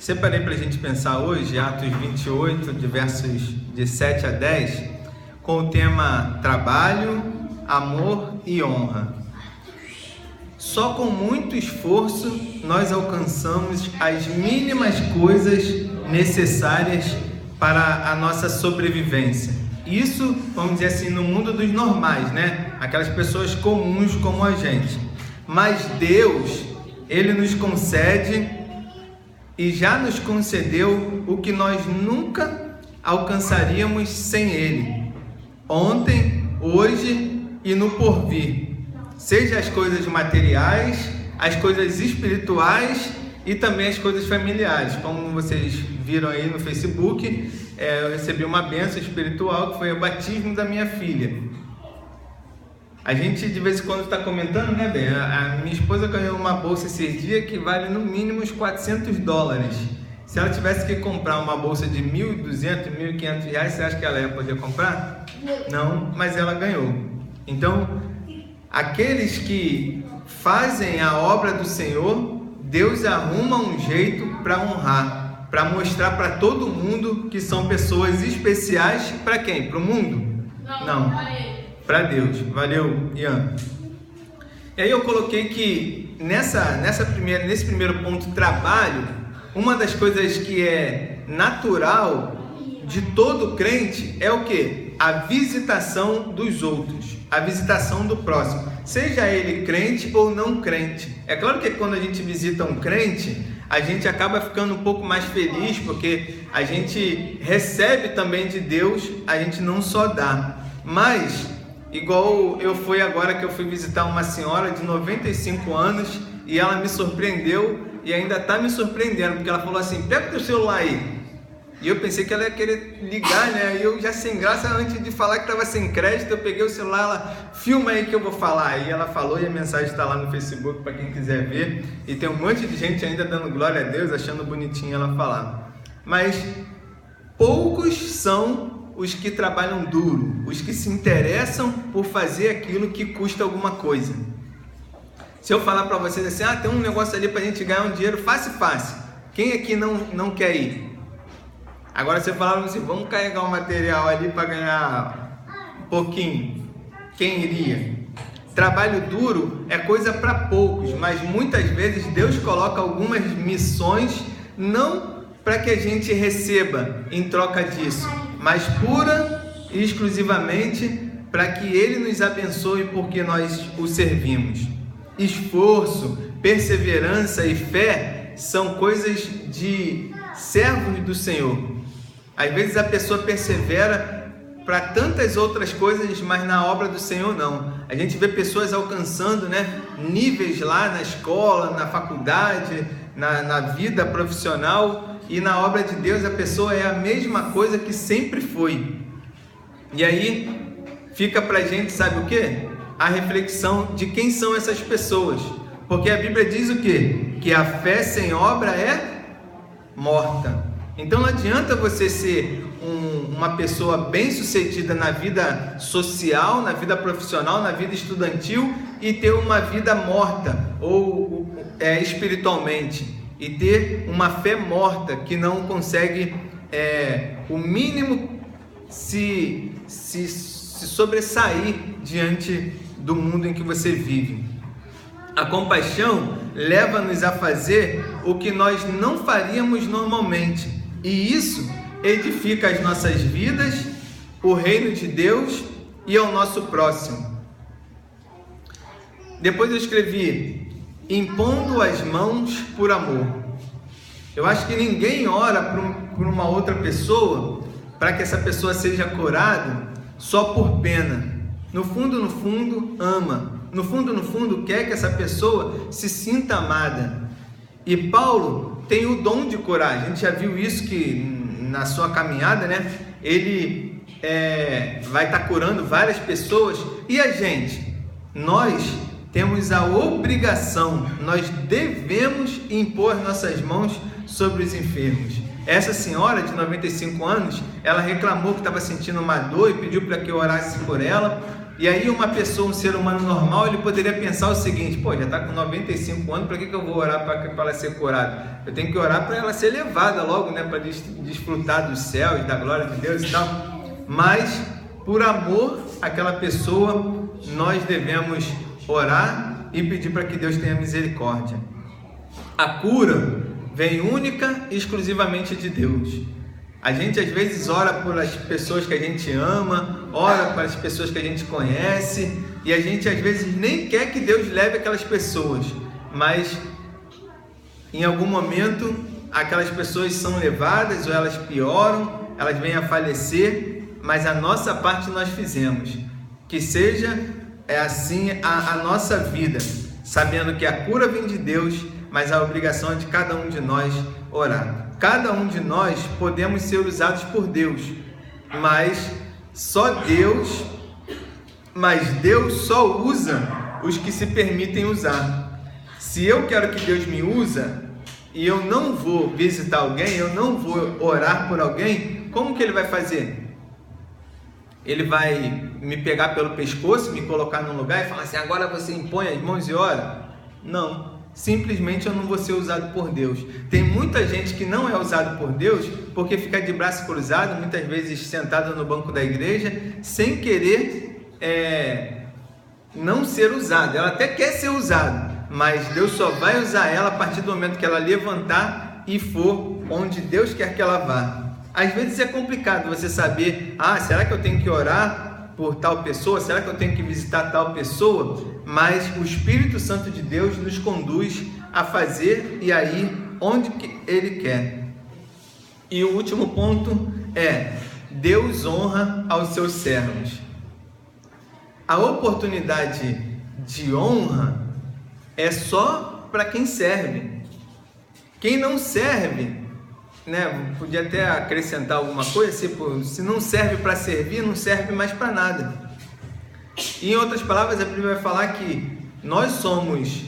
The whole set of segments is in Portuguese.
Separei para a gente pensar hoje, Atos 28, de versos de 7 a 10, com o tema trabalho, amor e honra. Só com muito esforço nós alcançamos as mínimas coisas necessárias para a nossa sobrevivência. Isso, vamos dizer assim, no mundo dos normais, né? Aquelas pessoas comuns como a gente. Mas Deus, Ele nos concede e já nos concedeu o que nós nunca alcançaríamos sem Ele. Ontem, hoje e no porvir. Seja as coisas materiais, as coisas espirituais e também as coisas familiares. Como vocês viram aí no Facebook, eu recebi uma bênção espiritual que foi o batismo da minha filha. A gente de vez em quando está comentando, né, Ben? A minha esposa ganhou uma bolsa esses dias que vale no mínimo uns $400. Se ela tivesse que comprar uma bolsa de R$1.200, R$1.500, você acha que ela ia poder comprar? Não, mas ela ganhou. Então, aqueles que fazem a obra do Senhor, Deus arruma um jeito para honrar, para mostrar para todo mundo que são pessoas especiais. Para quem? Para o mundo? Não. Para Deus. Valeu, Ian. E aí eu coloquei que nesse primeiro ponto, trabalho, uma das coisas que é natural de todo crente é o quê? A visitação dos outros, a visitação do próximo, seja ele crente ou não crente. É claro que quando a gente visita um crente, a gente acaba ficando um pouco mais feliz, porque a gente recebe também de Deus, a gente não só dá. Mas, igual eu fui agora que eu fui visitar uma senhora de 95 anos e ela me surpreendeu e ainda está me surpreendendo, porque ela falou assim: pega o teu celular aí. E eu pensei que ela ia querer ligar, né? E eu já sem graça, antes de falar que estava sem crédito, eu peguei o celular, ela: filma aí que eu vou falar. E ela falou e a mensagem está lá no Facebook para quem quiser ver. E tem um monte de gente ainda dando glória a Deus, achando bonitinho ela falar. Mas poucos são os que trabalham duro, os que se interessam por fazer aquilo que custa alguma coisa. Se eu falar para vocês assim: tem um negócio ali para a gente ganhar um dinheiro fácil, quem aqui não quer ir? Agora você falava assim: vamos carregar um material ali para ganhar um pouquinho, quem iria? Trabalho duro é coisa para poucos, mas muitas vezes Deus coloca algumas missões não para que a gente receba em troca disso, mas pura e exclusivamente para que Ele nos abençoe porque nós o servimos. Esforço, perseverança e fé são coisas de servos do Senhor. Às vezes a pessoa persevera para tantas outras coisas, mas na obra do Senhor não. A gente vê pessoas alcançando, né, níveis lá na escola, na faculdade, na vida profissional, e na obra de Deus a pessoa é a mesma coisa que sempre foi. E aí fica pra gente, sabe o quê? A reflexão de quem são essas pessoas. Porque a Bíblia diz o quê? Que a fé sem obra é morta. Então não adianta você ser uma pessoa bem-sucedida na vida social, na vida profissional, na vida estudantil e ter uma vida morta ou espiritualmente, e ter uma fé morta que não consegue o mínimo se sobressair diante do mundo em que você vive. A compaixão leva-nos a fazer o que nós não faríamos normalmente, e isso edifica as nossas vidas, o reino de Deus e ao nosso próximo. Depois eu escrevi: impondo as mãos por amor. Eu acho que ninguém ora por uma outra pessoa para que essa pessoa seja curada só por pena. No fundo, ama. No fundo, quer que essa pessoa se sinta amada. E Paulo tem o dom de curar. A gente já viu isso, que na sua caminhada, né, ele vai estar curando várias pessoas. E a gente, nós temos a obrigação, nós devemos impor nossas mãos sobre os enfermos. Essa senhora de 95 anos, ela reclamou que estava sentindo uma dor e pediu para que eu orasse por ela. E aí uma pessoa, um ser humano normal, ele poderia pensar o seguinte: pô, já está com 95 anos, para que eu vou orar para ela ser curada? Eu tenho que orar para ela ser levada logo, né, para desfrutar dos céus, da glória de Deus e tal. Mas, por amor àquela pessoa, nós devemos orar e pedir para que Deus tenha misericórdia. A cura vem única e exclusivamente de Deus. A gente às vezes ora por as pessoas que a gente ama, ora para as pessoas que a gente conhece, e a gente às vezes nem quer que Deus leve aquelas pessoas, mas em algum momento aquelas pessoas são levadas ou elas pioram, elas vêm a falecer, mas a nossa parte nós fizemos. Que seja assim a nossa vida, sabendo que a cura vem de Deus, mas a obrigação é de cada um de nós orar. Cada um de nós podemos ser usados por Deus, mas Deus só usa os que se permitem usar. Se eu quero que Deus me use e eu não vou visitar alguém, eu não vou orar por alguém, como que Ele vai fazer? Ele vai me pegar pelo pescoço, me colocar num lugar e falar assim: agora você impõe as mãos e ora? Não. Simplesmente eu não vou ser usado por Deus. Tem muita gente que não é usado por Deus porque fica de braço cruzado, muitas vezes sentado no banco da igreja, sem querer não ser usado. Ela até quer ser usada, mas Deus só vai usar ela a partir do momento que ela levantar e for onde Deus quer que ela vá. Às vezes é complicado você saber: será que eu tenho que orar por tal pessoa? Será que eu tenho que visitar tal pessoa? Mas o Espírito Santo de Deus nos conduz a fazer e a ir onde Ele quer. E o último ponto é: Deus honra aos seus servos. A oportunidade de honra é só para quem serve. Quem não serve, podia até acrescentar alguma coisa, tipo, se não serve para servir, não serve mais para nada. E, em outras palavras, a Bíblia vai falar que nós somos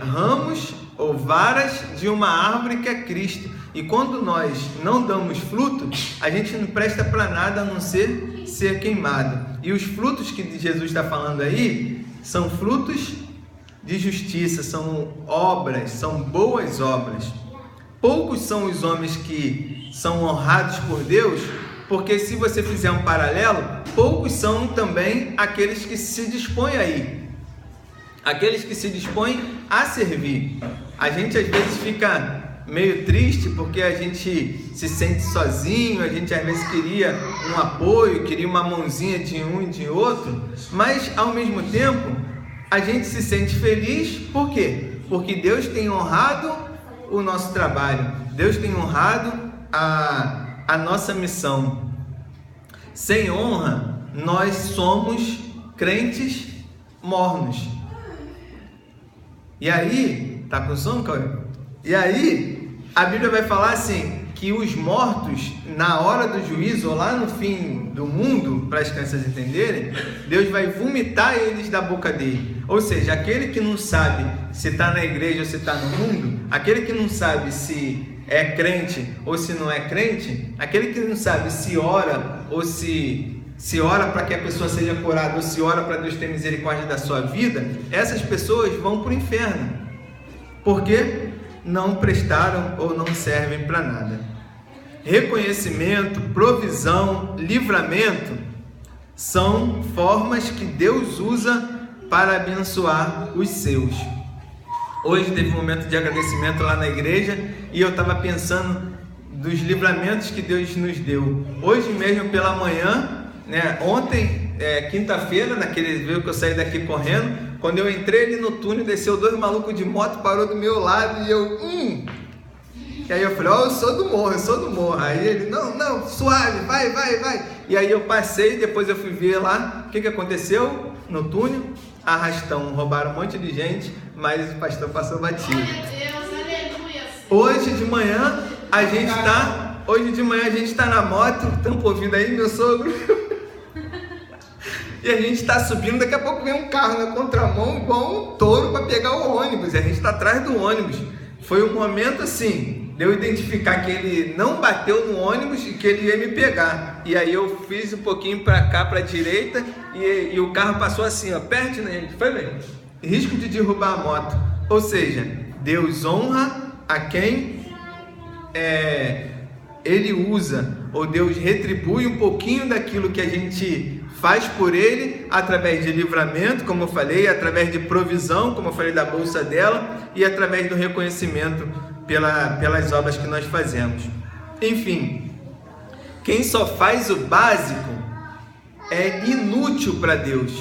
ramos ou varas de uma árvore que é Cristo. E quando nós não damos fruto, a gente não presta para nada a não ser queimado. E os frutos que Jesus está falando aí são frutos de justiça, são obras, são boas obras. Poucos são os homens que são honrados por Deus, porque se você fizer um paralelo, poucos são também aqueles que se dispõem a ir, aqueles que se dispõem a servir. A gente às vezes fica meio triste porque a gente se sente sozinho, a gente às vezes queria um apoio, queria uma mãozinha de um e de outro, mas ao mesmo tempo a gente se sente feliz. Por quê? Porque Deus tem honrado o nosso trabalho, Deus tem honrado a nossa missão. Sem honra, nós somos crentes mornos. E aí, tá com sono, Cauê? E aí, a Bíblia vai falar assim, que os mortos, na hora do juízo, ou lá no fim do mundo, para as crianças entenderem, Deus vai vomitar eles da boca dele. Ou seja, aquele que não sabe se está na igreja ou se está no mundo, aquele que não sabe se é crente ou se não é crente, aquele que não sabe se ora ou se ora para que a pessoa seja curada ou se ora para Deus ter misericórdia da sua vida, essas pessoas vão para o inferno, porque não prestaram ou não servem para nada. Reconhecimento, provisão, livramento são formas que Deus usa para abençoar os seus. Hoje teve um momento de agradecimento lá na igreja e eu estava pensando dos livramentos que Deus nos deu. Hoje mesmo pela manhã, ontem, quinta-feira, naquele dia que eu saí daqui correndo, quando eu entrei ali no túnel, desceu 2 malucos de moto, parou do meu lado e eu... E aí eu falei: eu sou do morro. Aí ele: não, suave, vai. E aí eu passei, depois eu fui ver lá, o que aconteceu no túnel? Arrastão, roubaram um monte de gente, mas o pastor passou batido. Hoje de manhã a gente está na moto, estão ouvindo aí, meu sogro? E a gente está subindo, daqui a pouco vem um carro na contramão, igual um touro para pegar o ônibus, e a gente está atrás do ônibus. Foi um momento assim, de eu identificar que ele não bateu no ônibus e que ele ia me pegar. E aí eu fiz um pouquinho para cá, para a direita, e o carro passou assim, ó, perto nele. Foi bem. Risco de derrubar a moto. Ou seja, Deus honra a quem Ele usa, ou Deus retribui um pouquinho daquilo que a gente faz por Ele, através de livramento, como eu falei, através de provisão, como eu falei da bolsa dela, e através do reconhecimento pelas obras que nós fazemos. Enfim, quem só faz o básico é inútil para Deus.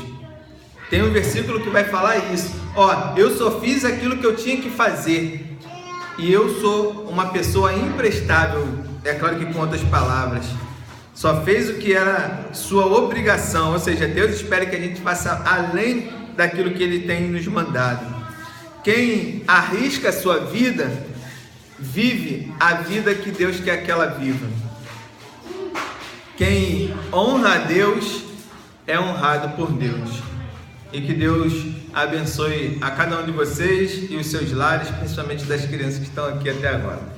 Tem um versículo que vai falar isso. Ó, eu só fiz aquilo que eu tinha que fazer, e eu sou uma pessoa imprestável, é claro que com outras palavras. Só fez o que era sua obrigação, ou seja, Deus espera que a gente faça além daquilo que Ele tem nos mandado. Quem arrisca a sua vida, vive a vida que Deus quer que ela viva. Quem honra a Deus é honrado por Deus. E que Deus abençoe a cada um de vocês e os seus lares, principalmente das crianças que estão aqui até agora.